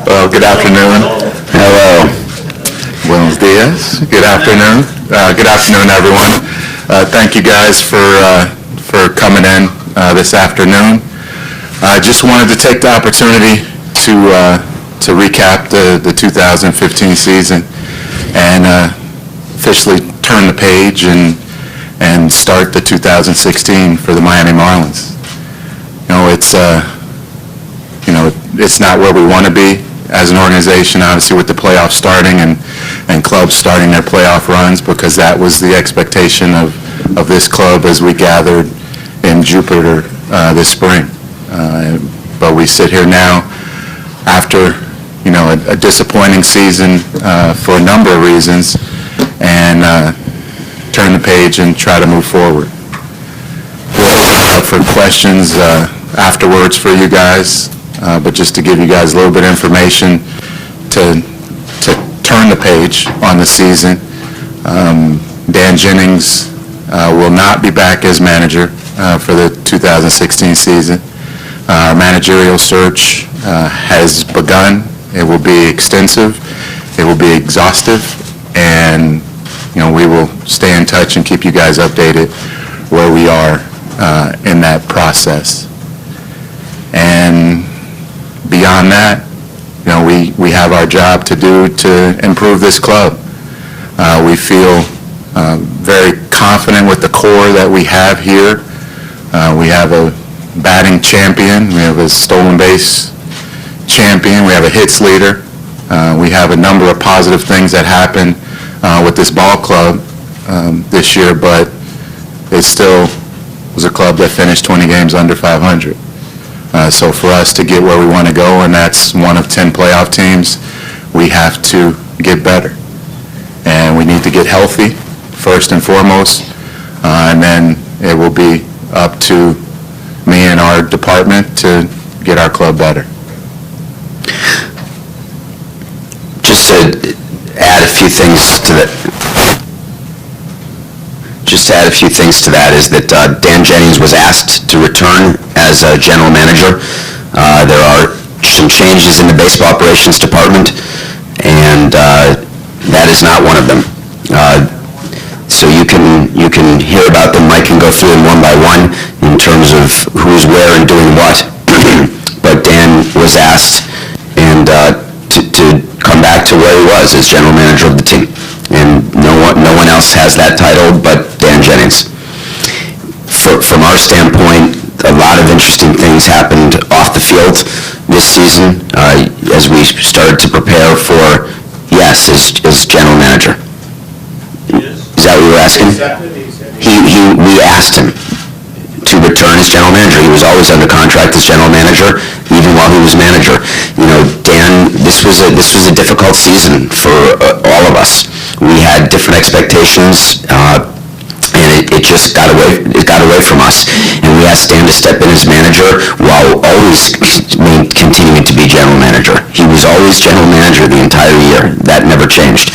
Well, good afternoon. Hello. Buenos Diaz. Good afternoon. Good afternoon, everyone. Thank you guys for coming in this afternoon. I just wanted to take the opportunity to recap the 2015 season and officially turn the page and start the 2016 for the Miami Marlins. It's not where we want to be as an organization, obviously, with the playoffs starting and clubs starting their playoff runs, because that was the expectation of this club as we gathered in Jupiter this spring. But we sit here now after, a disappointing season for a number of reasons, and turn the page and try to move forward. We'll open up for questions afterwards for you guys, but just to give you guys a little bit of information to turn the page on the season. Dan Jennings will not be back as manager for the 2016 season. Our managerial search has begun. It will be extensive. It will be exhaustive, and we will stay in touch and keep you guys updated where we are in that process. And beyond that, we have our job to do to improve this club. We feel very confident with the core that we have here. We have a batting champion. We have a stolen base champion. We have a hits leader. We have a number of positive things that happen with this ball club this year, but it still was a club that finished 20 games under 500. So for us to get where we want to go, and that's one of 10 playoff teams, we have to get better. And we need to get healthy, first and foremost, and then it will be up to me and our department to get our club better. Just to add a few things to that. Is that Dan Jennings was asked to return as a general manager. There are some changes in the baseball operations department, and that is not one of them. So you can hear about them. Mike can go through them one by one in terms of who's where and doing what. But Dan was asked to come back to where he was as general manager of the team, and no one else has that title but Dan Jennings. From our standpoint, a lot of interesting things happened off the field this season as we started to prepare for as general manager. Is that what you were asking? We asked him to return as general manager. He was always under contract as general manager, even while he was manager. Dan, this was a difficult season for all of us. We had different expectations, and it just got away from us. And we asked Dan to step in as manager while always continuing to be general manager. He was always general manager the entire year. That never changed.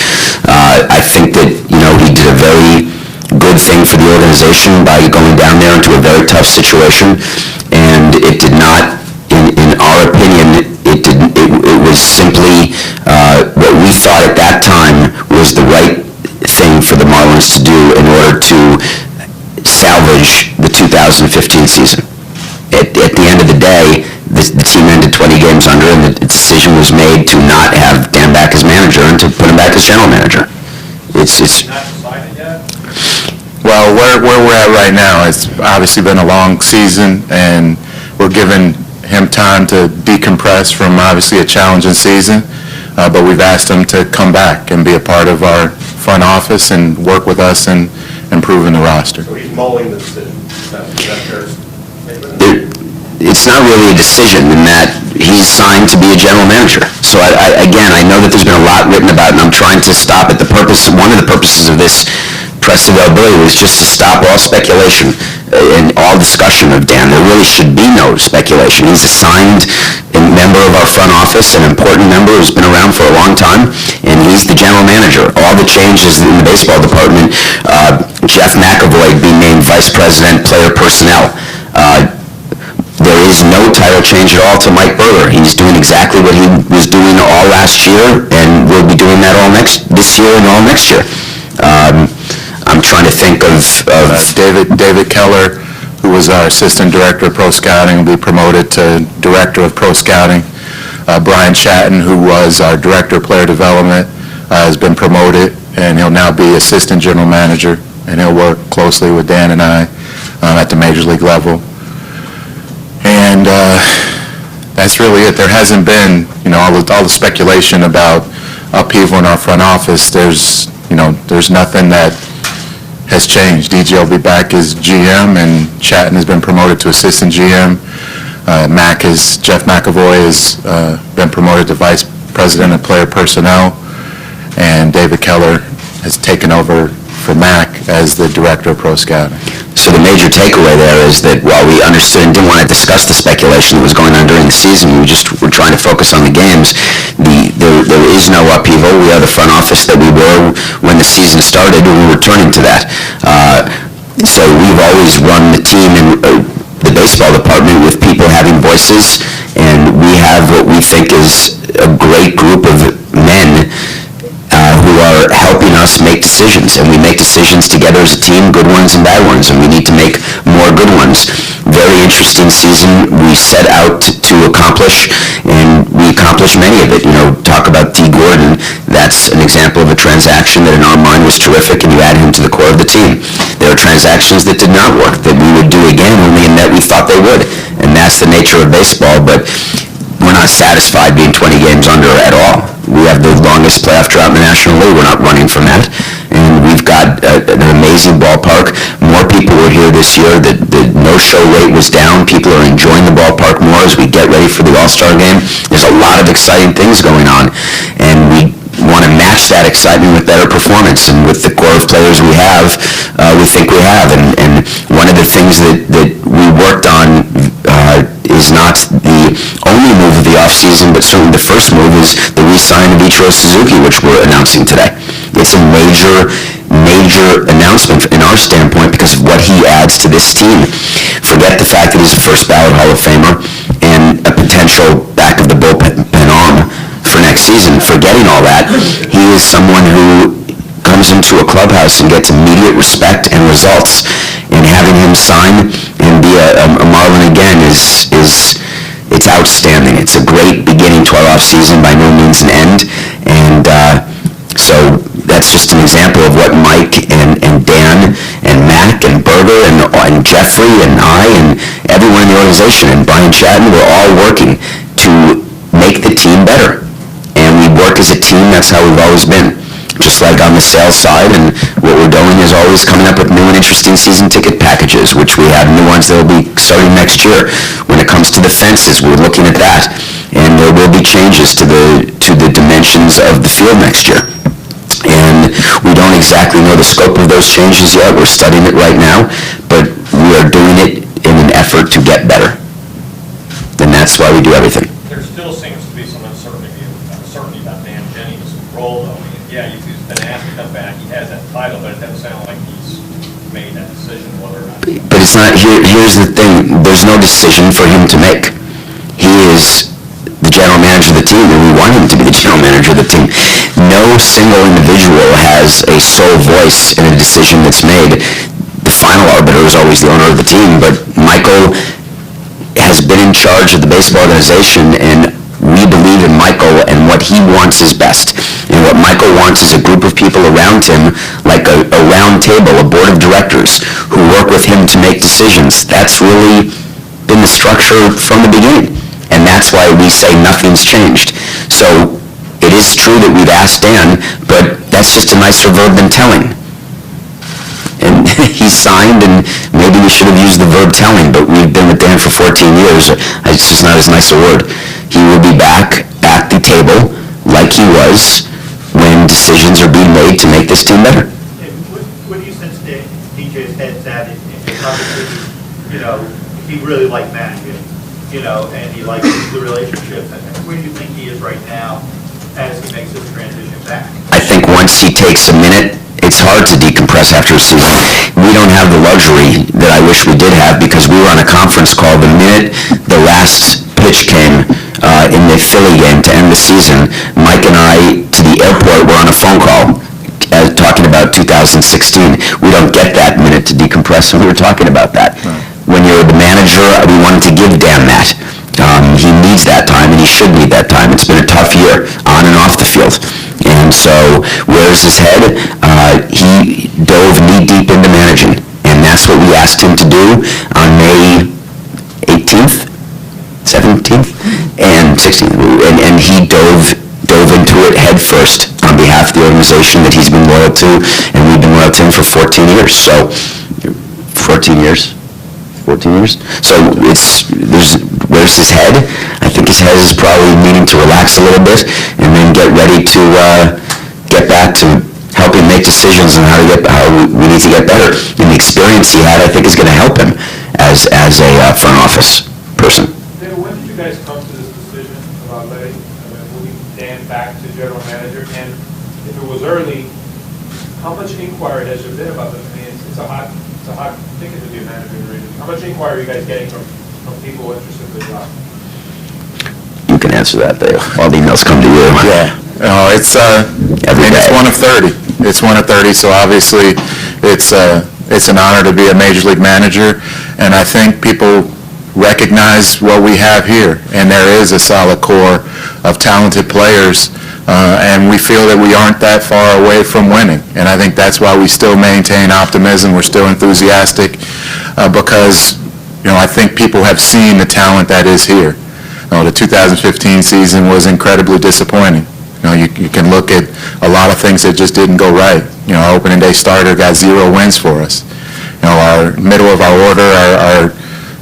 I think that he did a very good thing for the organization by going down there into a very tough situation, and it did not, in our opinion, it was simply what we thought at that time was the right thing for the Marlins to do in order to salvage the 2015 season. At the end of the day, the team ended 20 games under, and the decision was made to not have Dan back as manager and to put him back as general manager. It's not decided yet? Well, where we're at right now, it's obviously been a long season, and we're giving him time to decompress from obviously a challenging season, but we've asked him to come back and be a part of our front office and work with us in improving the roster. So he's mulling the decision. It's not really a decision in that he's signed to be a general manager. So I know that there's been a lot written about it, and I'm trying to stop it. One of the purposes of this press availability was just to stop all speculation and all discussion of Dan. There really should be no speculation. He's a signed member of our front office, an important member who's been around for a long time, and he's the general manager. All the changes in the baseball department, Jeff McAvoy being named vice president, player personnel, there is no title change at all to Mike Berger. He's doing exactly what he was doing all last year, and will be doing that all this year and all next year. I'm trying to think of David Keller, who was our Assistant Director of Pro Scouting, will be promoted to Director of Pro Scouting. Brian Chatton, who was our Director of Player Development, has been promoted, and he'll now be Assistant General Manager, and he'll work closely with Dan and I at the Major League level. And that's really it. There hasn't been, all the speculation about upheaval in our front office. There's nothing that has changed. DJ will be back as GM, and Chatton has been promoted to Assistant GM. Jeff McAvoy has been promoted to Vice President of Player Personnel, and David Keller has taken over for Mac as the Director of Pro Scouting. So the major takeaway there is that while we understood and didn't want to discuss the speculation that was going on during the season, we were trying to focus on the games. There is no upheaval. We are the front office that we were when the season started, and we're returning to that. So we've always run the team in the baseball department with people having voices, and we have what we think is a great group of men who are helping us make decisions, and we make decisions together as a team, good ones and bad ones, and we need to make more good ones. Very interesting season we set out to accomplish, and we accomplished many of it. Talk about T. Gordon, that's an example of a transaction that in our mind was terrific, and you add him to the core of the team. There are transactions that did not work, that we would do again only in that we thought they would, and that's the nature of baseball, but we're not satisfied being 20 games under at all. We have the longest playoff drought in the National League. We're not running from that. And we've got an amazing ballpark. More people were here this year. The no-show rate was down. People are enjoying the ballpark more as we get ready for the All-Star game. There's a lot of exciting things going on, and we want to match that excitement with better performance. And with the core of players we have, we think we have. And one of the things that we worked on is not the only move of the offseason, but certainly the first move is the re-sign of Ichiro Suzuki, which we're announcing today. It's a major announcement in our standpoint because of what he adds to this team. Forget the fact that he's a first ballot Hall of Famer and a potential back of the bullpen arm for next season. Forgetting all that, he is someone who comes into a clubhouse and gets immediate respect and results, and having him sign and be a Marlin again is it's outstanding. It's a great beginning to our offseason, by no means an end, and so that's just an example of what Mike and Dan and Mac and Berger and Jeffrey and I and everyone in the organization and Brian Chatton, we're all working to make the team better, and we work as a team. That's how we've always been. Just like on the sales side, and what we're doing is always coming up with new and interesting season ticket packages, which we have new ones that will be starting next year. When it comes to the fences, we're looking at that, and there will be changes to the dimensions of the field next year. And we don't exactly know the scope of those changes yet. We're studying it right now, but we are doing it in an effort to get better. And that's why we do everything. There still seems to be some uncertainty about Dan Jennings' role, though. Yeah, he's been asked to come back. He has that title, but it doesn't sound like he's made that decision whether or not. But it's not. Here's the thing. There's no decision for him to make. He is the general manager of the team, and we want him to be the general manager of the team. No single individual has a sole voice in a decision that's made. The final arbiter is always the owner of the team, but Michael has been in charge of the baseball organization, and we believe in Michael and what he wants is best. And what Michael wants is a group of people around him, like a round table, a board of directors, who work with him to make decisions. That's really been the structure from the beginning. And that's why we say nothing's changed. So it is true that we've asked Dan, but that's just a nicer verb than telling. And he signed, and maybe we should have used the verb telling, but we've been with Dan for 14 years. It's just not as nice a word. He will be back at the table like he was when decisions are being made to make this team better. What do you sense DJ's head's at? Obviously, he really liked managing, and he likes the relationship. And where do you think he is right now as he makes this transition back? I think once he takes a minute, it's hard to decompress discuss after a season. We don't have the luxury that I wish we did have, because we were on a conference call the minute the last pitch came in the Philly game to end the season. Mike and I, to the airport, were on a phone call talking about 2016. We don't get that minute to decompress, and we were talking about that. When you're the manager, we wanted to give Dan that. He needs that time, and he should need that time. It's been a tough year, on and off the field. And so, where's his head? He dove knee-deep into managing, and that's what we asked him to do on May 18th, 17th, and 16th. And he dove into it head first on behalf of the organization that he's been loyal to, and we've been loyal to him for 14 years. So, 14 years. So where's his head? I think his head is probably needing to relax a little bit and then get ready to get back to helping make decisions on how we need to get better. And the experience he had, I think, is going to help him as a front office person. David, when did you guys come to this decision about moving Dan back to general manager? And if it was early, how much inquiry has there been about this? I mean, it's a hot ticket to be a manager in the region. How much inquiry are you guys getting from people interested in the job? You can answer that, Dave. All the emails come to you. Yeah. It's it's one of 30. It's one of 30, so obviously it's an honor to be a major league manager, and I think people recognize what we have here, and there is a solid core of talented players, and we feel that we aren't that far away from winning, and I think that's why we still maintain optimism. We're still enthusiastic because I think people have seen the talent that is here. The 2015 season was incredibly disappointing. You can look at a lot of things that just didn't go right. Our opening day starter got 0 wins for us. Our middle of our order, our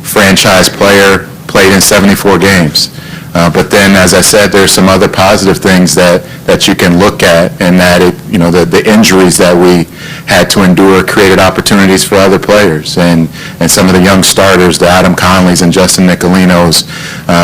franchise player played in 74 games. But then, as I said, there's some other positive things that you can look at, and that the injuries that we had to endure created opportunities for other players, and some of the young starters, the Adam Conleys and Justin Nicolinos,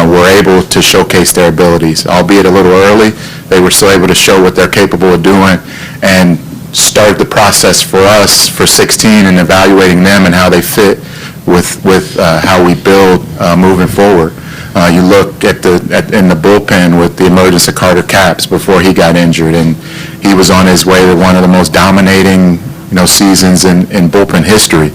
were able to showcase their abilities, albeit a little early. They were still able to show what they're capable of doing, and start the process for us for 16 and evaluating them and how they fit with how we build moving forward. You look in the bullpen with the emergence of Carter Capps before he got injured, and he was on his way to one of the most dominating seasons in bullpen history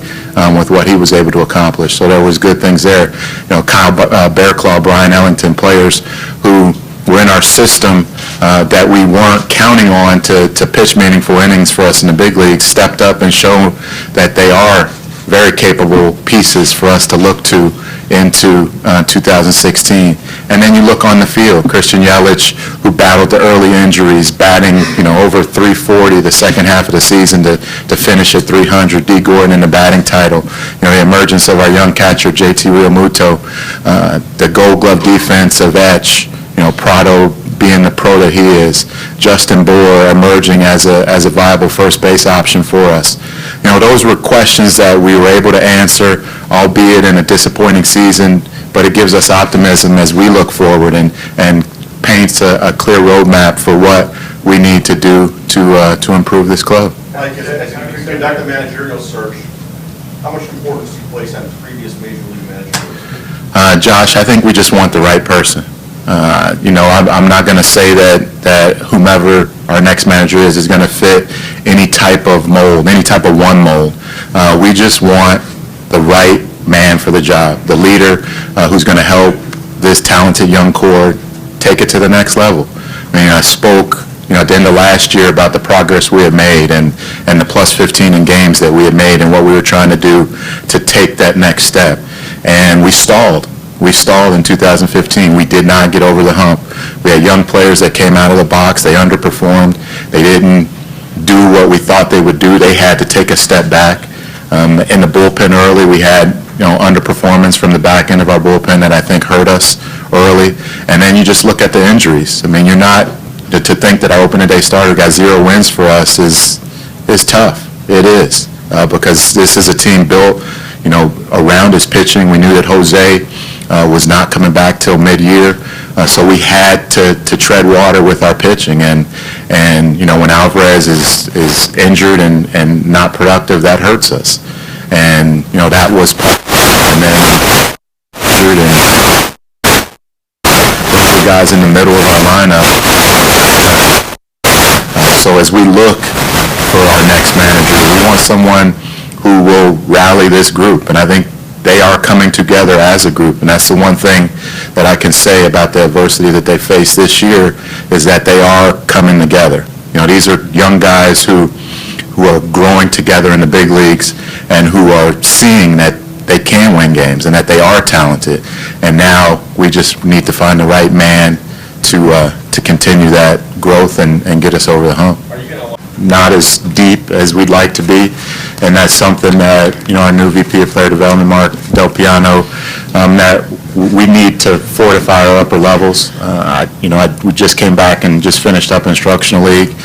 with what he was able to accomplish. So there was good things there. Kyle Bearclaw, Brian Ellington, players who were in our system that we weren't counting on to pitch meaningful innings for us in the big leagues, stepped up and showed that they are very capable pieces for us to look to into 2016. And then you look on the field, Christian Yelich, who battled the early injuries, batting over 340 the second half of the season to finish at 300. D. Gordon in the batting title. The emergence of our young catcher, JT Realmuto, the Gold Glove defense of Etch, Prado being the pro that he is, Justin Bohr emerging as a viable first base option for us. Those were questions that we were able to answer, albeit in a disappointing season, but it gives us optimism as we look forward and paints a clear roadmap for what we need to do to improve this club. Mike, as you conduct a managerial search, how much importance do you place on previous major league managers? Josh, I think we just want the right person. I'm not going to say that whomever our next manager is going to fit any type of mold, any type of one mold. We just want the right man for the job, the leader who's going to help this talented young core take it to the next level. I spoke at the end of last year about the progress we had made and the plus 15 in games that we had made and what we were trying to do to take that next step. And we stalled. We stalled in 2015. We did not get over the hump. We had young players that came out of the box. They underperformed. They didn't do what we thought they would do. They had to take a step back. In the bullpen early, we had underperformance from the back end of our bullpen that I think hurt us early. And then you just look at the injuries. You're not to think that our opening day starter got 0 wins for us is tough. It is because this is a team built around his pitching. We knew that Jose was not coming back till mid-year, so we had to tread water with our pitching, and when Alvarez is injured and not productive, that hurts us. And, that was part of it. And then injured and the guys in the middle of our lineup. So as we look for our next manager, we want someone who will rally this group. And I think they are coming together as a group. And that's the one thing that I can say about the adversity that they faced this year, is that they are coming together. These are young guys who are growing together in the big leagues and who are seeing that they can win games and that they are talented. And now we just need to find the right man to continue that growth and get us over the hump. Are you going to Not as deep as we'd like to be, and that's something that, our new VP of Player Development, Mark Del Piano, that we need to fortify our upper levels. We just came back and just finished up Instructional League,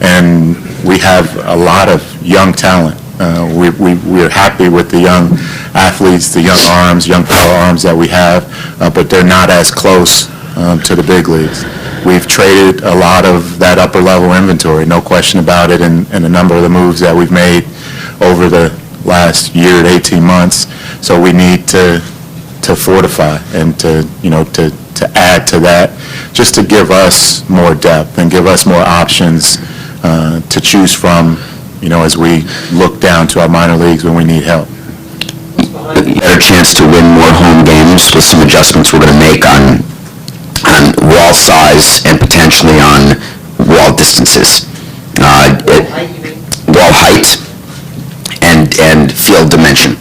and we have a lot of young talent. We're happy with the young athletes, the young arms, young power arms that we have, but they're not as close to the big leagues. We've traded a lot of that upper level inventory, no question about it, and a number of the moves that we've made over the last year to 18 months. So we need to fortify and to add to that, just to give us more depth and give us more options to choose from, as we look down to our minor leagues when we need help. Better chance to win more home games with some adjustments we're going to make on wall size and potentially on wall distances. Wall height and field dimension.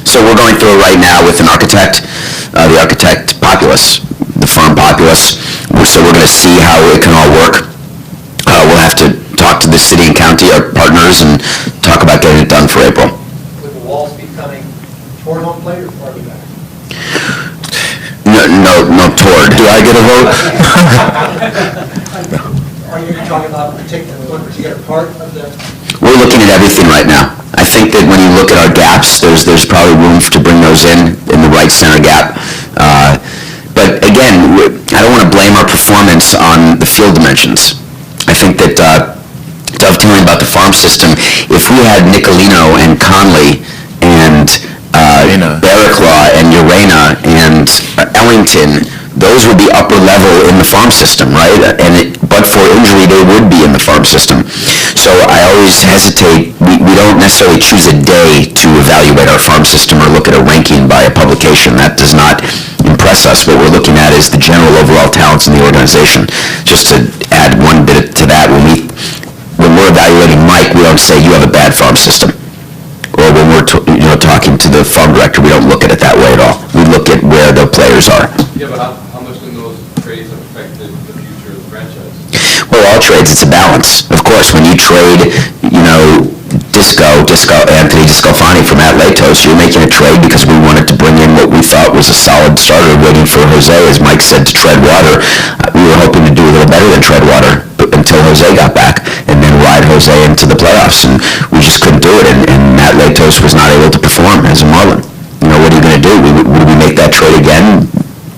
So we're going through it right now with an architect, the architect Populous, the firm Populous. So we're going to see how it can all work. We'll have to talk to the city and county, our partners, and talk about getting it done for April. Would the walls be coming toward home plate or farther back? No toward. Do I get a vote? Are you talking about one particular part of the? We're looking at everything right now. I think that when you look at our gaps, there's probably room to bring those in the right center gap. But again, I don't want to blame our performance on the field dimensions. I think that dovetailing about the farm system, if we had Nicolino and Conley and Barraclaw and Urena and Ellington, those would be upper level in the farm system, right? But for injury, they would be in the farm system. So I always hesitate. We don't necessarily choose a day to evaluate our farm system or look at a ranking by a publication. That does not impress us. What we're looking at is the general overall talents in the organization. Just to add one bit to that, when we're evaluating Mike, we don't say you have a bad farm system. Or when we're talking to the farm director, we don't look at it that way at all. We look at where the players are. Yeah, but how much can those trades have affected the future of the franchise? Well, all trades, it's a balance. Of course, when you trade, Anthony Discofani from Atletos, you're making a trade because we wanted to bring in what we thought was a solid starter, waiting for Jose, as Mike said, to tread water. We were hoping to do a little better than tread water until Jose got back, and then ride Jose into the playoffs, and we just couldn't do it, and Matt Latos was not able to perform as a Marlin. What are you going to do? Would we make that trade again?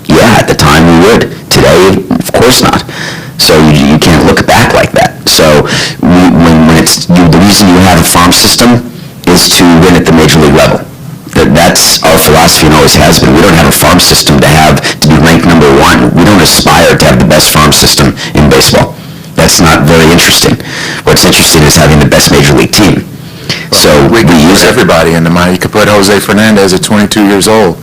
Yeah, at the time we would. Today, of course not. So you can't look back like that. So when it's the reason you have a farm system is to win at the major league level. That's our philosophy and always has been. We don't have a farm system to be ranked number one. We don't aspire to have the best farm system in baseball. That's not very interesting. What's interesting is having the best major league team. So we use everybody in the mind. You could put Jose Fernandez at 22 years old